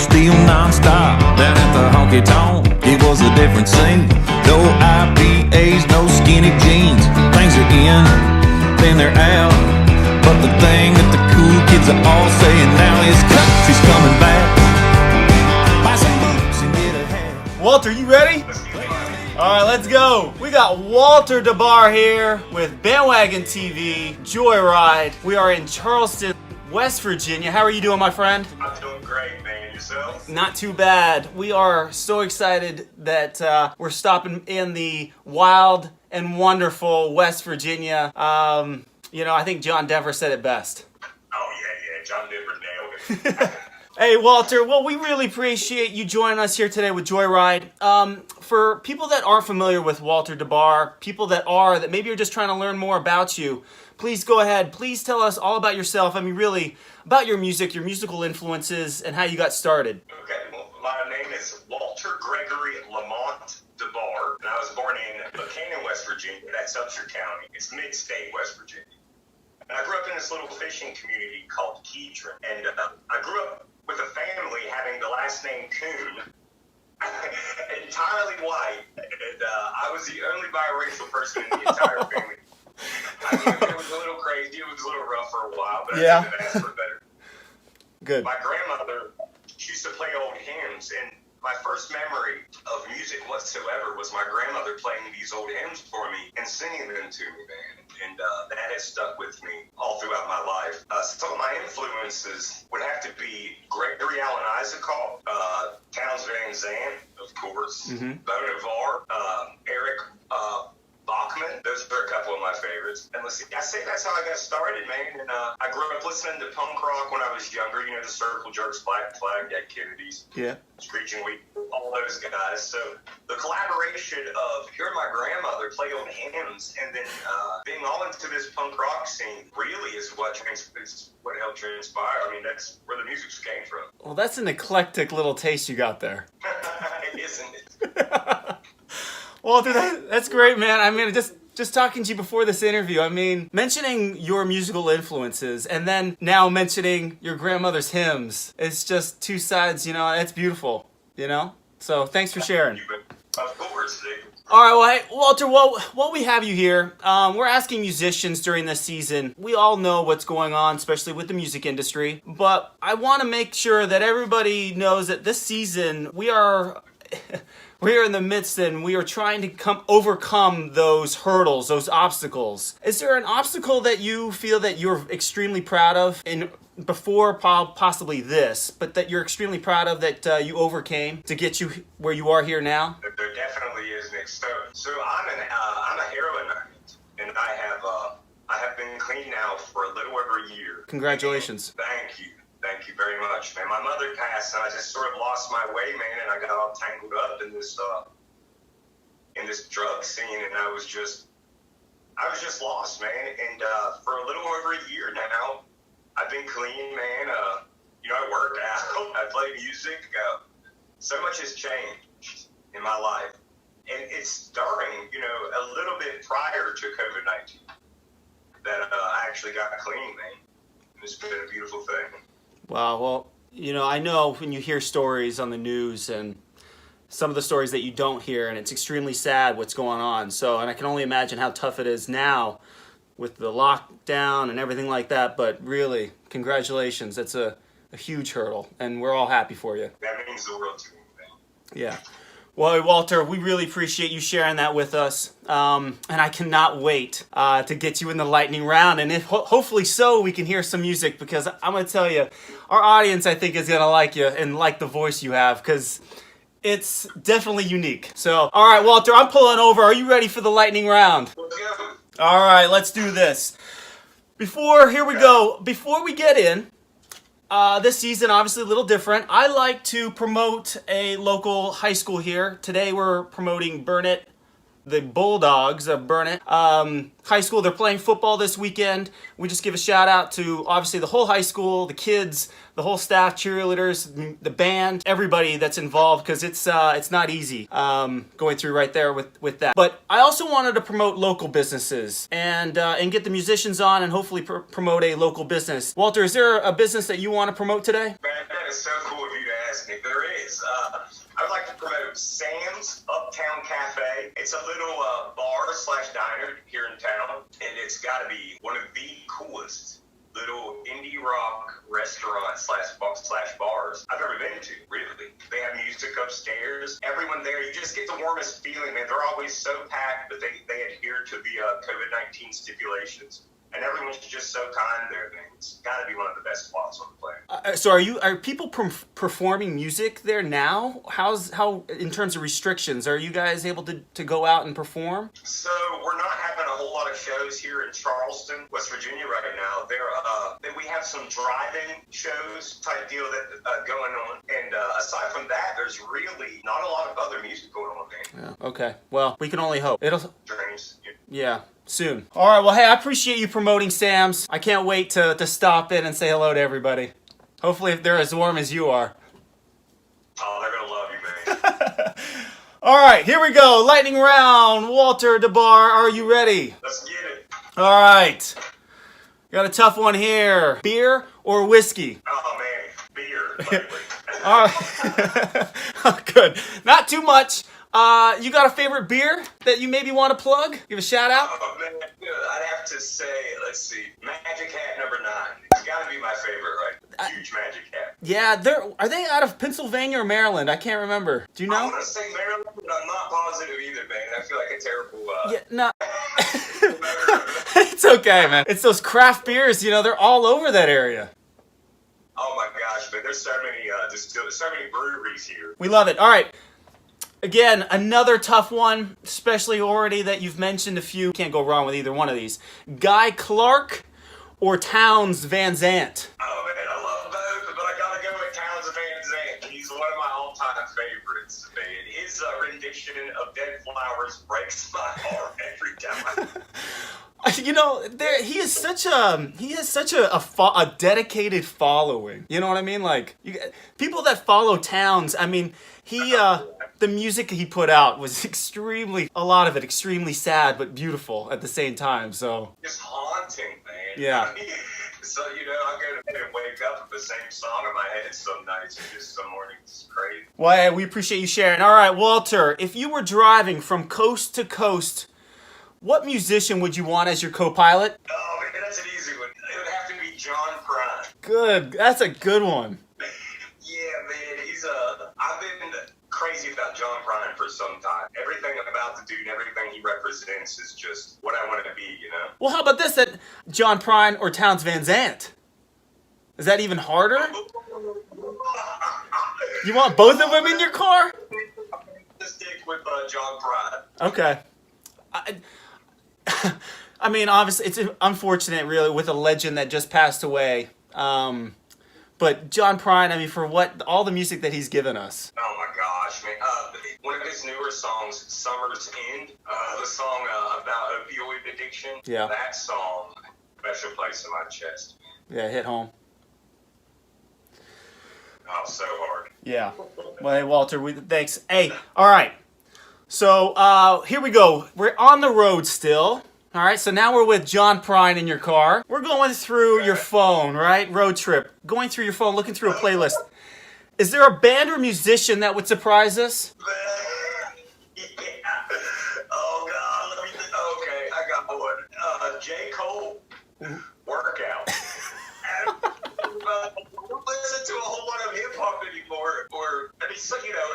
steel non-stop down at the honky-tonk. It was a different scene. No IPAs, no skinny jeans. Things are in, then they're out. But the thing that the cool kids are all saying now is country's coming back. Buy some boots and get a hat. Walter, you ready? All right, let's go. We got Walter DeBarr here with Bandwagon TV, Joyride. We are in Charleston, West Virginia. How are you doing, my friend? I'm doing great, man. Yourself? Not too bad. We are so excited that we're stopping in the wild and wonderful West Virginia. You know, I think John Denver said it best. Oh, yeah. John Denver nailed it. Hey, Walter. Well, we really appreciate you joining us here today with Joyride. For people that aren't familiar with Walter DeBarr, people that are, that maybe are just trying to learn more about you, please go ahead. Please tell us all about yourself. I mean, really, about your music, your musical influences, and how you got started. Okay, well, my name is Walter Gregory Lamont DeBarr, and I was born in Buchanan, West Virginia. That's Upshur County. It's mid-state West Virginia. And I grew up in this little fishing community called Kedron. And I grew up with a family having the last name Coon. Entirely white, and I was the only biracial person in the entire family. I mean, it was a little crazy, it was a little rough for a while, but I didn't ask for better. Good. My grandmother, she used to play old hymns, and my first memory of music whatsoever was my grandmother playing these old hymns for me and singing them to me, man. And that has stuck with me all throughout my life. Some of my influences would have to be Gregory Alan Isaacoff, Townes Van Zandt, of course, Bonivar, Eric Bachman. Those are a couple of my favorites. And let's see, I say that's how I got started, man. And I grew up listening to punk rock when I was younger. You know, the Circle Jerks, Black Flag, Dead Kennedys, Screeching Weed, all those guys. So the collaboration of hearing my grandmother play old hymns and then being all into this punk rock scene really is what helped transpire. I mean, that's where the music came from. Well, that's an eclectic little taste you got there. Isn't it? Walter, that's great, man. I mean, just talking to you before this interview, I mean, mentioning your musical influences and then now mentioning your grandmother's hymns, it's just two sides, you know, it's beautiful, you know? So thanks for sharing. Of course, Nick. All right, well, hey, Walter, while we have you here, we're asking musicians during this season. We all know what's going on, especially with the music industry, but I want to make sure that everybody knows that this season we're in the midst and we are trying to overcome those hurdles, those obstacles. Is there an obstacle that you feel that you're extremely proud of before possibly this, but that you're extremely proud of that you overcame to get you where you are here now? There definitely is, Nick. So I'm a heroin addict, and I have been clean now for a little over a year. Congratulations. Thank you very much, man. My mother passed, and I just sort of lost my way, man, and I got all tangled up in this drug scene, and I was just lost, man. And for a little over a year now, I've been clean, man. You know, I work out, I play music. So much has changed in my life, and it's during, you know, a little bit prior to COVID-19 that I actually got clean, man. It's been a beautiful thing. Wow, well, you know, I know when you hear stories on the news and some of the stories that you don't hear, and it's extremely sad what's going on. So, and I can only imagine how tough it is now with the lockdown and everything like that. But really, congratulations. That's a huge hurdle, and we're all happy for you. That means the world to me, man. Yeah. Well, Walter, we really appreciate you sharing that with us, and I cannot wait to get you in the lightning round, and if hopefully so, we can hear some music, because I'm going to tell you, our audience, I think, is going to like you and like the voice you have, because it's definitely unique. So, all right, Walter, I'm pulling over. Are you ready for the lightning round? Let's go. All right, let's do this. Before we get in, this season, obviously a little different. I like to promote a local high school here. Today we're promoting Burnett, the Bulldogs of Burnett High School. They're playing football this weekend. We just give a shout out to obviously the whole high school, the kids, the whole staff, cheerleaders, the band, everybody that's involved, because it's not easy going through right there with that. But I also wanted to promote local businesses and get the musicians on and hopefully promote a local business. Walter, is there a business that you want to promote today? Man, that is so cool of you to ask me. There is. I would like to promote Sam's Uptown Cafe. It's a little bar/diner here in town, and it's got to be one of the coolest little indie rock restaurant/bars I've ever been to, really. They have music upstairs. Everyone there, you just get the warmest feeling, man. They're always so packed, but they adhere to the COVID-19 stipulations. And everyone's just so kind there, man. It's got to be one of the best spots on the planet. So are people performing music there now? How in terms of restrictions, are you guys able to go out and perform? So we're not having a whole lot of shows here in Charleston, West Virginia right now. We have some drive-in shows type deal that going on. And aside from that, there's really not a lot of other music going on, man. Yeah. Okay. Well, we can only hope. Dreams. Yeah. Soon. All right. Well, hey, I appreciate you promoting Sam's. I can't wait to stop in and say hello to everybody. Hopefully, if they're as warm as you are. Oh, they're gonna love you, man. All right, here we go. Lightning round. Walter DeBarr, are you ready? Let's get it. All right. Got a tough one here. Beer or whiskey? Oh man, beer. Lately. All right. Oh, good. Not too much. You got a favorite beer that you maybe want to plug? Give a shout out? Oh man, I'd have to say, let's see, Magic Hat #9. It's gotta be my favorite, right? Huge Magic Hat. Yeah, are they out of Pennsylvania or Maryland? I can't remember. Do you know? I want to say Maryland, but I'm not positive either, man. I feel like a terrible. Yeah, no. It's okay, man. It's those craft beers, they're all over that area. Oh my gosh, man! There's so many so many breweries here. We love it. All right. Again, another tough one, especially already that you've mentioned a few. Can't go wrong with either one of these. Guy Clark or Townes Van Zandt? Oh man, I love both, but I gotta go with Townes Van Zandt. He's one of my all-time favorites, man. His rendition of Dead Flowers breaks my heart every time. He has such a dedicated following. You know what I mean? Like people that follow Townes. I mean, the music he put out was a lot of it extremely sad but beautiful at the same time. So it's haunting, man. Yeah. So I go to bed and wake up with the same song in my head some nights, and just some mornings. It's crazy. Well, hey, we appreciate you sharing. All right, Walter, if you were driving from coast to coast, what musician would you want as your co-pilot? Oh man, that's an easy one. It would have to be John Prine. Good. That's a good one. Yeah, man. I've been crazy about John Prine for some time. Everything about the dude, everything he represents is just what I want to be, Well, how about this? That John Prine or Townes Van Zandt? Is that even harder? You want both of them in your car? Let's stick with John Prine. Okay. I mean, obviously, it's unfortunate, really, with a legend that just passed away. But John Prine, I mean, for all the music that he's given us. Oh my gosh, man! One of his newer songs, "Summer's End," the song about opioid addiction. Yeah. That song, special place in my chest. Yeah, hit home. Oh, so hard. Yeah. Well, hey, Walter, thanks. Hey, all right. So here we go. We're on the road still. All right, so now we're with John Prine in your car. We're going through your phone, right? Road trip. Going through your phone, looking through a playlist. Is there a band or musician that would surprise us? Yeah. Oh, God. Let me think. Okay, I got one. J. Cole, Workout. I don't listen to a whole lot of hip-hop anymore.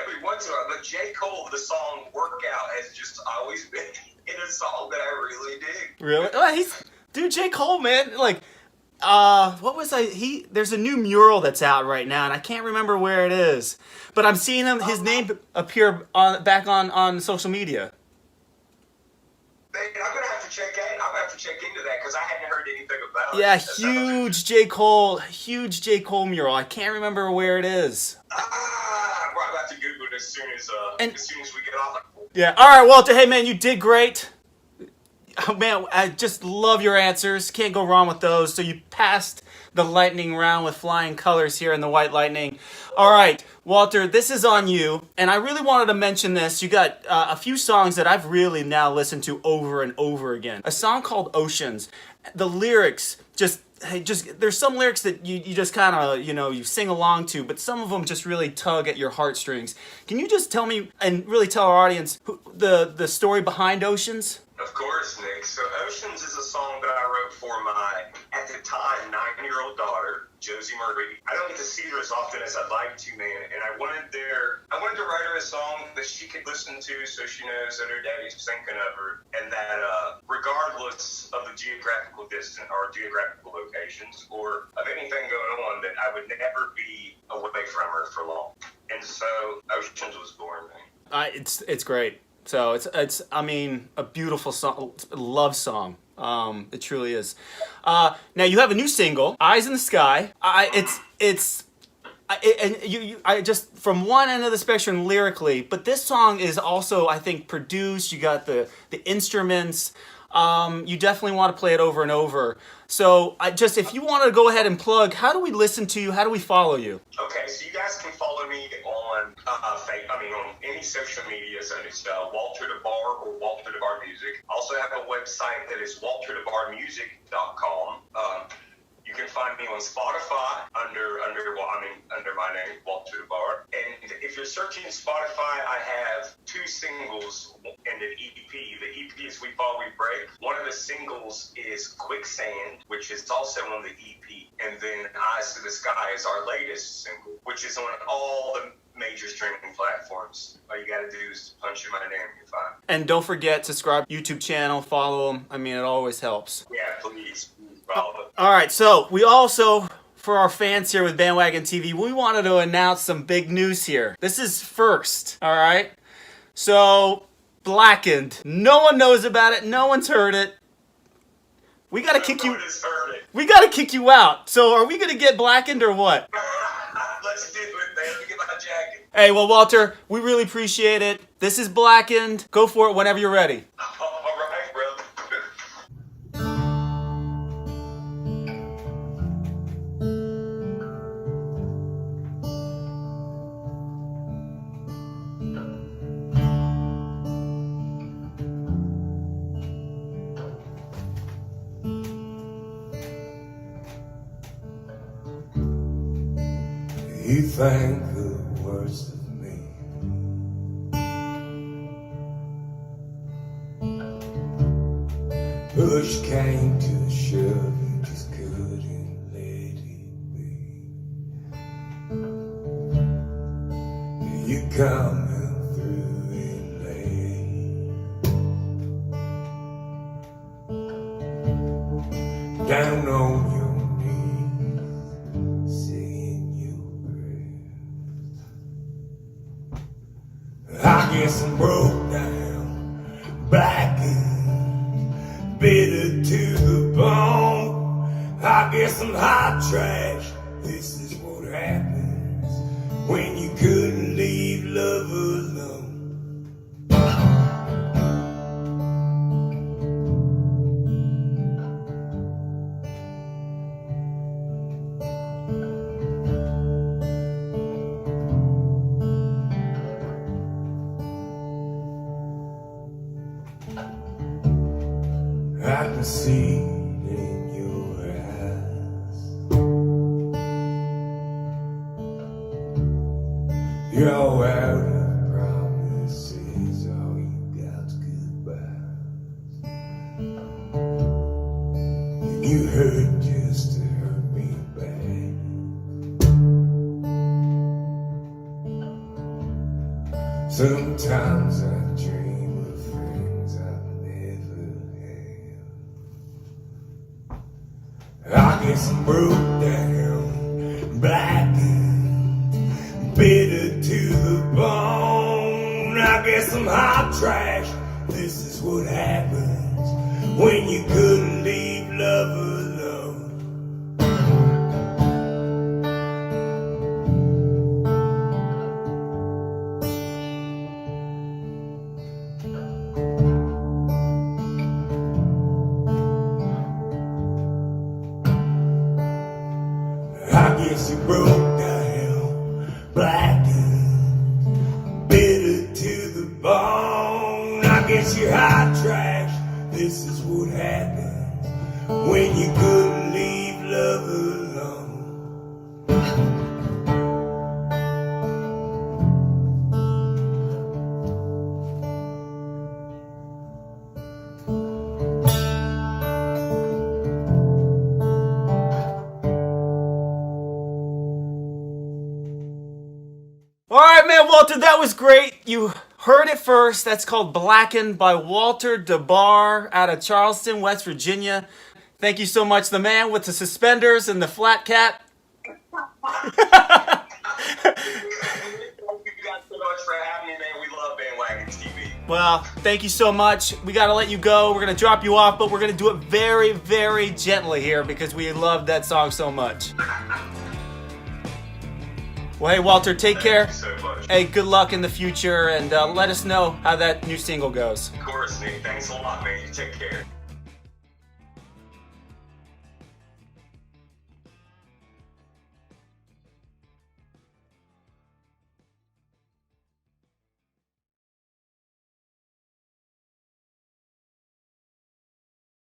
Every once in a while. But J. Cole, the song Workout, has just always been in a song that I really dig. Really? Dude, J. Cole, man. Like, there's a new mural that's out right now, and I can't remember where it is. But I'm seeing his name appear back on social media. Man, I'm gonna have to check in. I'm gonna have to check into that because I hadn't heard anything about it. Yeah, huge J. Cole mural. I can't remember where it is. Well, I'm about to Google it as soon as we get off. Yeah. All right, Walter. Hey, man, you did great. Oh, man, I just love your answers. Can't go wrong with those. So you passed the lightning round with flying colors here in the White Lightning. All right, Walter, this is on you. And I really wanted to mention this. You got a few songs that I've really now listened to over and over again. A song called Oceans. The lyrics just there's some lyrics that you just kind of, you sing along to, but some of them just really tug at your heartstrings. Can you just tell me and really tell our audience the story behind Oceans? Of course, Nick. So Oceans is a song that I wrote for my, at the time, 9-year-old daughter, Josie Marie. I don't get to see her as often as I'd like to, man, and I wanted to write her a song that she could listen to so she knows that her daddy's thinking of her, and that regardless of the geographical distance or geographical locations or of anything going on, that I would never be away from her for long. And so Oceans was born, man. It's great. So it's a beautiful song, love song. It truly is. Now you have a new single, "Eyes in the Sky." I just from one end of the spectrum lyrically, but this song is also, I think, produced. You got the instruments. You definitely want to play it over and over. So if you want to go ahead and plug, how do we listen to you? How do we follow you? Okay, so you guys can follow me on on any social media, so it's Walter DeBarr or Walter DeBarr Music. I also have a website that is walterdebarmusic.com. You can find me on Spotify under my name, Walter DeBarr. And if you're searching Spotify, I have 2 singles and an EP. The EP is We Fall, We Break. One of the singles is Quicksand, which is also on the EP. And then Eyes to the Sky is our latest single, which is on all the major streaming platforms. All you gotta do is punch in my name, you're fine. And don't forget, subscribe to YouTube channel, follow them. It always helps. Yeah, please follow them. All right, so we also, for our fans here with Bandwagon TV, we wanted to announce some big news here. This is first, all right? So, Blackened. No one knows about it. No one's heard it. We gotta kick you. We gotta kick you out. So, are we gonna get Blackened or what? Let's do it, man. Let me get my jacket. Hey, well, Walter, we really appreciate it. This is Blackened. Go for it whenever you're ready. All right, bro. You think the worst of me. Push came to shove, you just couldn't let it be. You coming through in late, down on your I guess I'm broke down, blackened, bitter to the bone. I guess I'm hot trash. This is what happens when you couldn't leave love alone. I can see it in your eyes. You're all out of promises, all you got's goodbyes. And you hurt just to hurt me back. Sometimes I dream of friends I've never had. I guess I'm broke down, blackened, bitter to the bone. I guess I'm hot trash. This is what happens when you couldn't leave love alone. I guess you broke down, blackened, bitter to the bone. I guess you're hot trash. This is what happens when you couldn't leave love alone. All right, man, Walter, that was great. You heard it first. That's called Blackened by Walter DeBarr out of Charleston, West Virginia. Thank you so much, the man with the suspenders and the flat cap. Thank you guys so much for having me, man. We love Bandwagon TV. Well, thank you so much. We got to let you go. We're going to drop you off, but we're going to do it very, very gently here because we love that song so much. Well, hey, Walter, take care. Thank you so much. Hey, good luck in the future, and let us know how that new single goes. Of course, Nate. Thanks a lot, man. You take care.